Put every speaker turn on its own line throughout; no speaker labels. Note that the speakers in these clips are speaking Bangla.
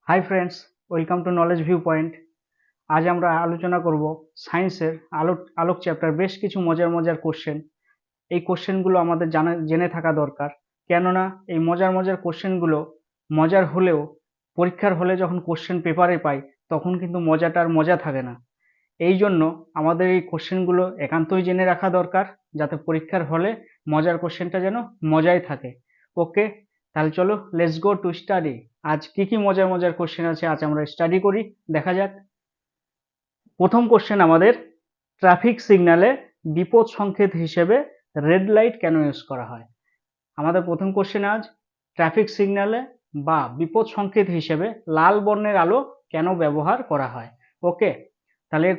Hi friends, welcome to knowledge view point. আজ আমরা আলোচনা করব সায়েন্সের আলোক চ্যাপ্টার বেশ কিছু মজার মজার কোশ্চেন। এই কোশ্চেনগুলো আমাদের জেনে থাকা দরকার, কেননা এই মজার মজার কোশ্চেনগুলো মজার হলেও পরীক্ষার হলে যখন কোশ্চেন পেপারে পাই তখন কিন্তু মজাটার মজা থাকে না। এই জন্য আমাদের এই কোশ্চেনগুলো একান্তই জেনে রাখা দরকার, যাতে পরীক্ষার হলে মজার কোশ্চেনটা যেন মজাই থাকে। ওকে, তাহলে চলো লেটস গো টু স্টাডি। আজ কি কি মজার মজার কোশ্চেন আছে আজ আমরা স্টাডি করি, দেখা যাক। প্রথম কোশ্চেন আমাদের, ট্রাফিক সিগন্যালে বিপদ সংকেত হিসেবে রেড লাইট কেন ইউজ করা হয়? আমাদের প্রথম কোশ্চেন আজ, ট্রাফিক সিগন্যালে বা বিপদ সংকেত হিসেবে লাল বর্ণের আলো কেন ব্যবহার করা হয়? ওকে, তাহলে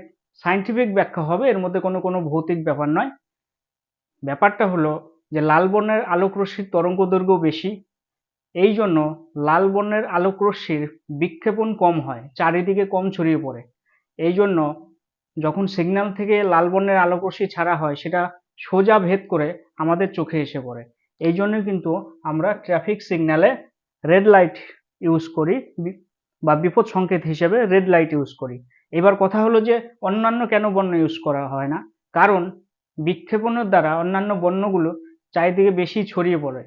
সায়েন্টিফিক ব্যাখ্যা হবে, এর মধ্যে কোনো কোনো ভৌতিক ব্যাপার নয়। ব্যাপারটা হলো যে লাল বর্ণের আলোক রশ্মির তরঙ্গ দৈর্ঘ্য বেশি, এই জন্য লাল বর্ণের আলোক রশ্মির বিক্ষেপণ কম হয়, চারিদিকে কম ছড়িয়ে পড়ে। এই জন্য যখন সিগন্যাল থেকে লাল বর্ণের আলোক রশ্মি ছাড়া হয় সেটা সোজা ভেদ করে আমাদের চোখে এসে পড়ে। এই জন্য কিন্তু আমরা ট্রাফিক সিগন্যালে রেড লাইট ইউজ করি, বা বিপদ সংকেত হিসেবে রেড লাইট ইউজ করি। এবার কথা হলো যে অন্যান্য কেন বর্ণ ইউজ করা হয় না? কারণ বিক্ষেপণের দ্বারা অন্যান্য বর্ণগুলো চারিদিকে বেশি ছড়িয়ে পড়ে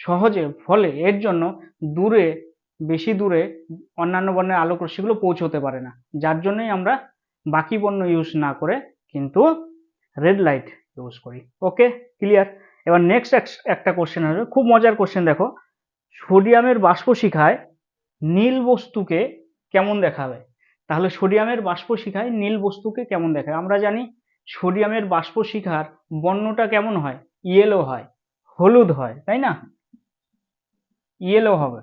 সহজে, ফলে এর জন্য বেশি দূরে অন্যান্য বর্ণের আলোক রশ্মিগুলো পৌঁছতে পারে না, যার জন্যই আমরা বাকি বর্ণ ইউজ না করে কিন্তু রেড লাইট ইউজ করি। ওকে, ক্লিয়ার। এবার নেক্সট একটা কোশ্চেন হবে, খুব মজার কোশ্চেন, দেখো। সোডিয়ামের বাষ্পশিখায় নীল বস্তুকে কেমন দেখাবে? তাহলে সোডিয়ামের বাষ্পশিখায় নীল বস্তুকে কেমন দেখায়? আমরা জানি সোডিয়ামের বাষ্পশিখার বর্ণটা কেমন হয়, ইয়েলো হয়, হলুদ হয়, তাই না? ইয়েলো হবে।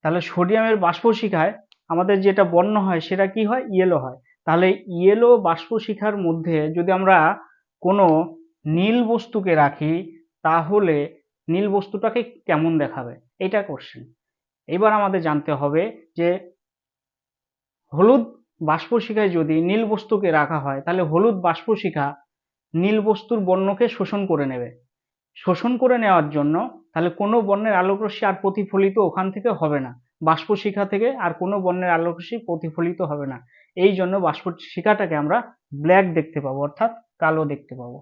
তাহলে সোডিয়ামের বাষ্পশিখায় আমাদের যেটা বর্ণ হয় সেটা কি হয়, ইয়েলো হয়। তাহলে ইয়েলো বাষ্পশিখার মধ্যে যদি আমরা কোনো নীল বস্তুকে রাখি তাহলে নীল বস্তুটাকে কেমন দেখাবে, এটা কোশ্চেন। এবার আমাদের জানতে হবে যে হলুদ বাষ্পশিখায় যদি নীল বস্তুকে রাখা হয় তাহলে হলুদ বাষ্পশিখা নীল বস্তুর বর্ণকে শোষণ করে নেবে। শোষণ করে নেওয়ার জন্য তাহলে কোনো বর্ণের আলোকরশ্মি আর প্রতিফলিত ওখান থেকে হবে না, বাষ্পশিখা থেকে আর কোনো বর্ণের আলোকরশ্মি প্রতিফলিত হবে না। এই জন্য বাষ্পশিখাটাকে আমরা ব্ল্যাক দেখতে পাবো, অর্থাৎ কালো দেখতে পাবো।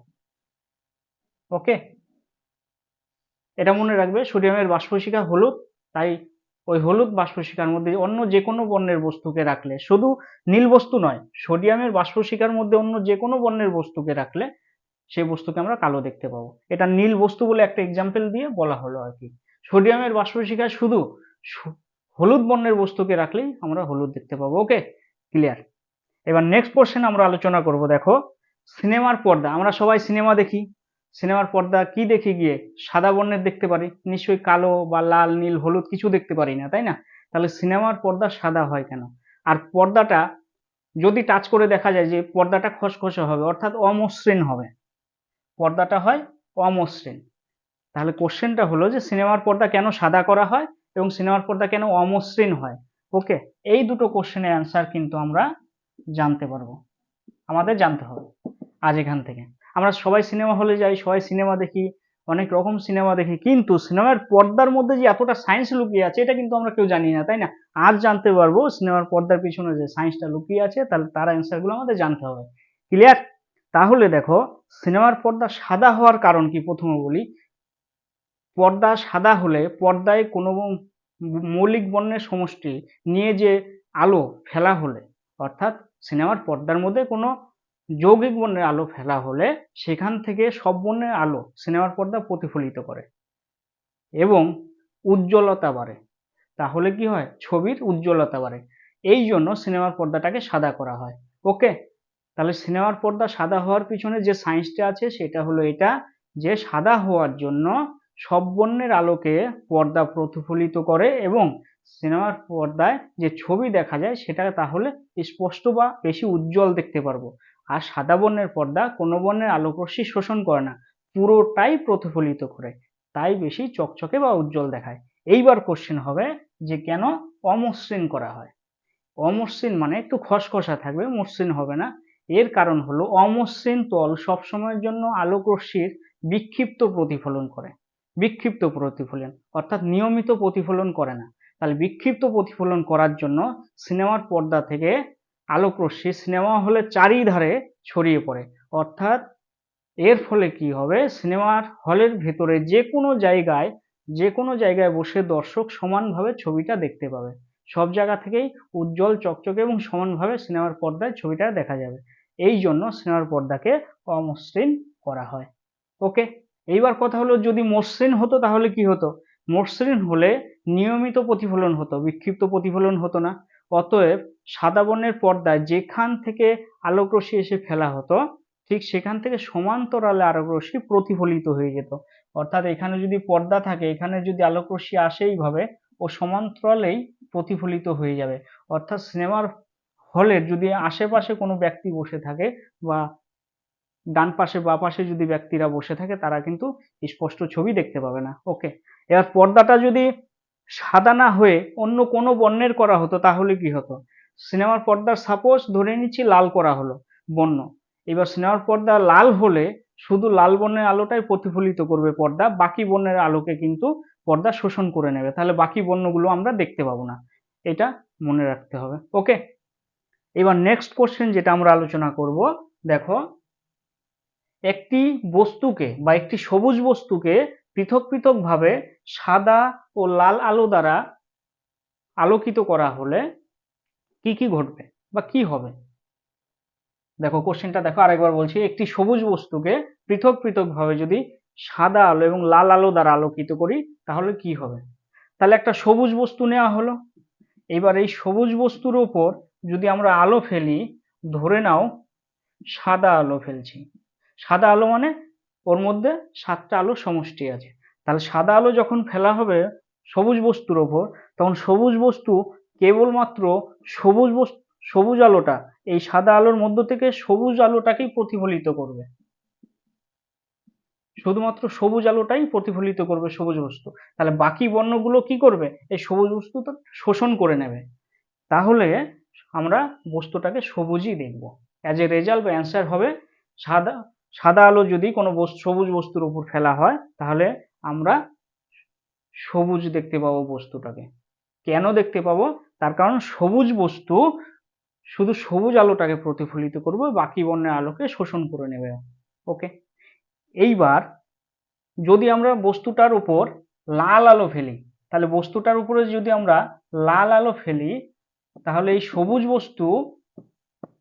ওকে, এটা মনে রাখবে, সোডিয়ামের বাষ্পশিখা হলুদ, তাই ওই হলুদ বাষ্পশিখার মধ্যে অন্য যে কোনো বর্ণের বস্তুকে রাখলে, শুধু নীল বস্তু নয়, সোডিয়ামের বাষ্পশিখার মধ্যে অন্য যে কোনো বর্ণের বস্তুকে রাখলে সেই বস্তুকে আমরা কালো দেখতে পাবো। এটা নীল বস্তু বলে একটা এক্সাম্পল দিয়ে বলা হলো আর কি। সোডিয়ামের বাষ্পশিখায় শুধু হলুদ বর্ণের বস্তুকে রাখলেই আমরা হলুদ দেখতে পাবো। ওকে, ক্লিয়ার। এবার নেক্সট কোশ্চেন আমরা আলোচনা করব, দেখো। সিনেমার পর্দা, আমরা সবাই সিনেমা দেখি, সিনেমার পর্দা কি দেখি গিয়ে, সাদা বর্ণের দেখতে পারি, নিশ্চয়ই কালো বা লাল নীল হলুদ কিছু দেখতে পারি না, তাই না? তাহলে সিনেমার পর্দা সাদা হয় কেন? আর পর্দাটা যদি টাচ করে দেখা যায় যে পর্দাটা খসখসে হবে, অর্থাৎ অমসৃণ হবে, পর্দাটা হয় অমসৃণ। তাহলে কোশ্চেনটা হলো যে সিনেমার পর্দা কেন সাদা করা হয় এবং সিনেমার পর্দা কেন অমসৃণ হয়? ওকে, এই দুটো কোশ্চেনের অ্যান্সার কিন্তু আমরা জানতে পারবো, আমাদের জানতে হবে আজ এখান থেকে। আমরা সবাই সিনেমা হলে যাই, সবাই সিনেমা দেখি, অনেক রকম সিনেমা দেখি, কিন্তু সিনেমার পর্দার মধ্যে যে এতটা সায়েন্স লুকিয়ে আছে এটা কিন্তু আমরা কেউ জানি না, তাই না? আজ জানতে পারবো সিনেমার পর্দার পিছনে যে সায়েন্সটা লুকিয়ে আছে, তাহলে তার অ্যান্সারগুলো আমাদের জানতে হবে। ক্লিয়ার? তাহলে দেখো, সিনেমার পর্দা সাদা হওয়ার কারণ কি প্রথমে বলি। পর্দা সাদা হলে পর্দায় কোনো মৌলিক বর্ণের সমষ্টি নিয়ে যে আলো ফেলা হলে, অর্থাৎ সিনেমার পর্দার মধ্যে কোনো যৌগিক বর্ণের আলো ফেলা হলে সেখান থেকে সব বর্ণের আলো সিনেমার পর্দা প্রতিফলিত করে এবং উজ্জ্বলতা বাড়ে। তাহলে কি হয়, ছবির উজ্জ্বলতা বাড়ে। এই জন্য সিনেমার পর্দাটাকে সাদা করা হয়। ওকে, তাহলে সিনেমার পর্দা সাদা হওয়ার পিছনে যে সায়েন্সটা আছে সেটা হলো এটা, যে সাদা হওয়ার জন্য সব বর্ণের আলোকে পর্দা প্রতিফলিত করে এবং সিনেমার পর্দায় যে ছবি দেখা যায় সেটা তাহলে স্পষ্ট বা বেশি উজ্জ্বল দেখতে পারবো। আর সাদা বর্ণের পর্দা কোনো বর্ণের আলোকরশ্মি শোষণ করে না, পুরোটাই প্রতিফলিত করে, তাই বেশি চকচকে বা উজ্জ্বল দেখায়। এইবার কোশ্চেন হবে যে কেন অমসৃণ করা হয়? অমসৃণ মানে একটু খসখসা থাকবে, মসৃণ হবে না। এর কারণ হলো অমসৃণ তল সবসময়ের জন্য আলোক রশ্মির বিক্ষিপ্ত প্রতিফলন করে, বিক্ষিপ্ত প্রতিফলন অর্থাৎ নিয়মিত প্রতিফলন করে না। তাহলে বিক্ষিপ্ত প্রতিফলন করার জন্য সিনেমার পর্দা থেকে আলোক রশ্মি সিনেমা হলের চারিধারে ছড়িয়ে পড়ে। অর্থাৎ এর ফলে কি হবে, সিনেমার হলের ভেতরে যে কোনো জায়গায় বসে দর্শক সমানভাবে ছবিটা দেখতে পাবে। সব জায়গা থেকেই উজ্জ্বল চকচকে এবং সমানভাবে সিনেমার পর্দায় ছবিটা দেখা যাবে। এই জন্য সিনেমার পর্দাকে অমসৃণ করা হয়। ওকে, এইবার কথা হলো যদি মসৃণ হতো তাহলে কি হতো? মসৃণ হলে নিয়মিত প্রতিফলন হতো, বিক্ষিপ্ত প্রতিফলন হতো না। অতএব সাদা বর্ণের পর্দায় যেখান থেকে আলোক রশ্মি এসে ফেলা হতো ঠিক সেখান থেকে সমান্তরালে আলোক রশ্মি প্রতিফলিত হয়ে যেত। অর্থাৎ এখানে যদি পর্দা থাকে, এখানে যদি আলোক রশ্মি আসে এইভাবে, ও সমান্তরালেই প্রতিফলিত হয়ে যাবে। অর্থাৎ সিনেমার হলের যদি আশেপাশে কোনো ব্যক্তি বসে থাকে বা ডান পাশে বা পাশে যদি ব্যক্তিরা বসে থাকে তারা কিন্তু স্পষ্ট ছবি দেখতে পাবে না। ওকে, এবার পর্দাটা যদি সাদা না হয়ে অন্য কোনো বর্ণের করা হতো তাহলে কি হতো? সিনেমার পর্দার সাপোজ ধরে নিচ্ছি লাল করা হলো বর্ণ, এবার সিনেমার পর্দা লাল হলে শুধু লাল বর্ণের আলোটাই প্রতিফলিত করবে পর্দা, বাকি বর্ণের আলোকে কিন্তু পর্দা শোষণ করে নেবে, তাহলে বাকি বর্ণগুলো আমরা দেখতে পাবো না। এটা মনে রাখতে হবে। ওকে, এবার নেক্সট কোশ্চেন যেটা আমরা আলোচনা করব, দেখো একটি বস্তুকে বা একটি সবুজ বস্তুকে পৃথক পৃথক ভাবে সাদা ও লাল আলো দ্বারা আলোকিত করা হলে কি কি ঘটবে বা কি হবে? দেখো কোশ্চেনটা দেখো, আরেকবার বলছি, একটি সবুজ বস্তুকে পৃথক পৃথক ভাবে যদি সাদা আলো এবং লাল আলো দ্বারা আলোকিত করি তাহলে কি হবে? তাহলে একটা সবুজ বস্তু নেওয়া হলো, এবার এই সবুজ বস্তুর উপর যদি আমরা আলো ফেলি, ধরে নাও সাদা আলো ফেলছি, সাদা আলো মানে ওর মধ্যে 7টা আলোর সমষ্টি আছে, তাহলে সাদা আলো যখন ফেলা হবে সবুজ বস্তুর ওপর, তখন সবুজ বস্তু কেবলমাত্র সবুজ আলোটা, এই সাদা আলোর মধ্য থেকে সবুজ আলোটাকেই প্রতিফলিত করবে, শুধুমাত্র সবুজ আলোটাই প্রতিফলিত করবে সবুজ বস্তু। তাহলে বাকি বর্ণগুলো কি করবে? এই সবুজ বস্তুটা শোষণ করে নেবে, তাহলে আমরা বস্তুটাকে সবুজই দেখব। অ্যাজ এ রেজাল্ট বা অ্যান্সার হবে সাদা সাদা আলো যদি কোনো সবুজ বস্তুর উপর ফেলা হয় তাহলে আমরা সবুজ দেখতে পাবো বস্তুটাকে। কেন দেখতে পাবো? তার কারণ সবুজ বস্তু শুধু সবুজ আলোটাকে প্রতিফলিত করবে, বাকি বর্ণের আলোকে শোষণ করে নেবে। ওকে, এইবার যদি আমরা বস্তুটার উপর লাল আলো ফেলি, তাহলে বস্তুটার উপরে যদি আমরা লাল আলো ফেলি তাহলে এই সবুজ বস্তু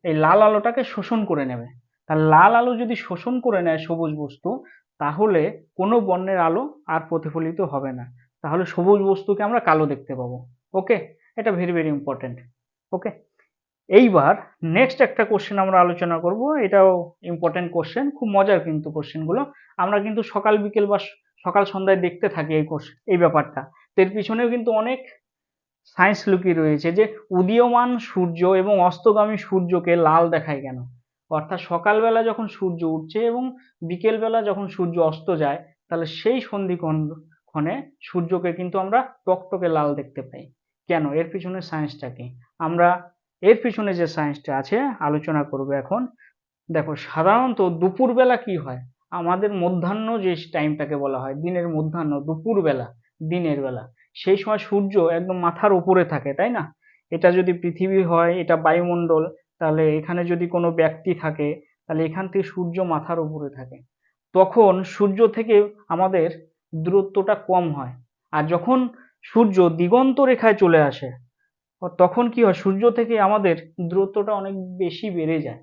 এই লাল আলোটাকে শোষণ করে নেবে। তাহলে লাল আলো যদি শোষণ করে নেয় সবুজ বস্তু, তাহলে কোনো বর্ণের আলো আর প্রতিফলিত হবে না, তাহলে সবুজ বস্তুকে আমরা কালো দেখতে পাবো। ওকে, এটা ভেরি ভেরি ইম্পর্টেন্ট। ওকে, এইবার নেক্সট একটা কোশ্চেন আমরা আলোচনা করব, এটাও ইম্পর্টেন্ট কোশ্চেন, খুব মজার কিন্তু কোশ্চেনগুলো। আমরা কিন্তু সকাল বিকেল বা সকাল সন্ধ্যায় দেখতে থাকি এই ব্যাপারটা, তো এর পিছনেও কিন্তু অনেক সায়েন্স লুকিয়ে রয়েছে, যে উদীয়মান সূর্য এবং অস্তগামী সূর্যকে লাল দেখায় কেন? অর্থাৎ সকালবেলা যখন সূর্য উঠছে এবং বিকেলবেলা যখন সূর্য অস্ত যায়, তাহলে সেই সন্ধিক্ষণে সূর্যকে কিন্তু আমরা টকটকে লাল দেখতে পাই। কেন? এর পিছনে সায়েন্সটা কি? আমরা এর পিছনে যে সায়েন্সটা আছে আলোচনা করব এখন। দেখো সাধারণত দুপুরবেলা কি হয়, আমাদের মধ্যাহ্ন যে টাইমটাকে বলা হয়, দিনের মধ্যাহ্ন, দুপুরবেলা, দিনের বেলা, সেই সময় সূর্য একদম মাথার উপরে থাকে, তাই না? এটা যদি পৃথিবী হয়, এটা বায়ুমণ্ডল, তাহলে এখানে যদি কোনো ব্যক্তি থাকে তাহলে এখান থেকে সূর্য মাথার উপরে থাকে, তখন সূর্য থেকে আমাদের দূরত্বটা কম হয়। আর যখন সূর্য দিগন্ত রেখায় চলে আসে তখন কি হয়, সূর্য থেকে আমাদের দূরত্বটা অনেক বেশি বেড়ে যায়।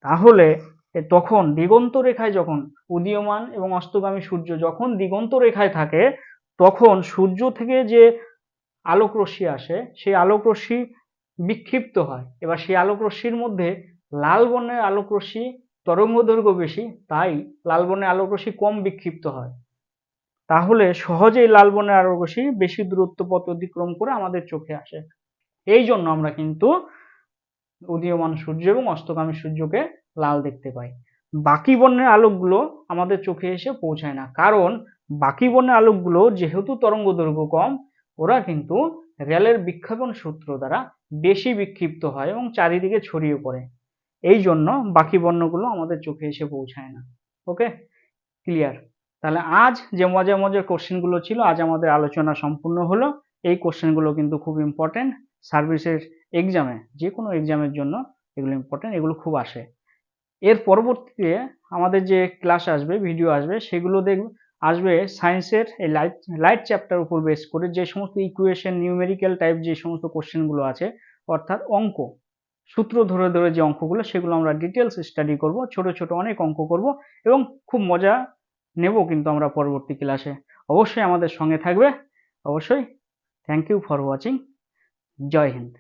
তাহলে তখন দিগন্ত রেখায় যখন উদীয়মান এবং অস্তগামী সূর্য যখন দিগন্ত রেখায় থাকে, তখন সূর্য থেকে যে আলোক রশ্মি আসে সেই আলোক রশ্মি বিক্ষিপ্ত হয়। এবার সেই আলোক রশ্মির মধ্যে লাল বর্ণের আলোক রশ্মি তরঙ্গ দৈর্ঘ্য বেশি, তাই লাল বর্ণের আলোক রশ্মি কম বিক্ষিপ্ত হয়। তাহলে সহজেই লাল বর্ণের আলোক রশ্মি বেশি দূরত্ব পথ অতিক্রম করে আমাদের চোখে আসে। এই জন্য আমরা কিন্তু উদীয়মান সূর্য এবং অস্তগামী সূর্যকে লাল দেখতে পাই। বাকি বর্ণের আলোকগুলো আমাদের চোখে এসে পৌঁছায় না, কারণ বাকি বর্ণের আলোকগুলো যেহেতু তরঙ্গ দৈর্ঘ্য কম, ওরা কিন্তু রেলের বিক্ষেপণ সূত্র দ্বারা বেশি বিক্ষিপ্ত হয় এবং চারিদিকে ছড়িয়ে পড়ে। এই জন্য বাকি বর্ণগুলো আমাদের চোখে এসে পৌঁছায় না। ওকে, ক্লিয়ার? তাহলে আজ যে মজার মজার কোশ্চেনগুলো ছিল, আজ আমাদের আলোচনা সম্পূর্ণ হলো। এই কোশ্চেনগুলো কিন্তু খুব ইম্পর্টেন্ট, সার্ভিসের এক্সামে, যে কোনো এক্সামের জন্য এগুলো ইম্পর্টেন্ট, এগুলো খুব আসে। এর পরবর্তীতে আমাদের যে ক্লাস আসবে, ভিডিও আসবে, সেগুলো আসবে সায়েন্সের এই লাইট চ্যাপ্টার উপর বেস করে যে সমস্ত ইকুয়েশন, নিউমেরিক্যাল টাইপ যে সমস্ত কোশ্চেনগুলো আছে, অর্থাৎ অঙ্ক, সূত্র ধরে ধরে যে অঙ্কগুলো, সেগুলো আমরা ডিটেলস স্টাডি করব, ছোট ছোট অনেক অঙ্ক করব এবং খুব মজা নেব কিন্তু আমরা পরবর্তী ক্লাসে। অবশ্যই আমাদের সঙ্গে থাকবে, অবশ্যই। Thank you for watching. জয় হিন্দ।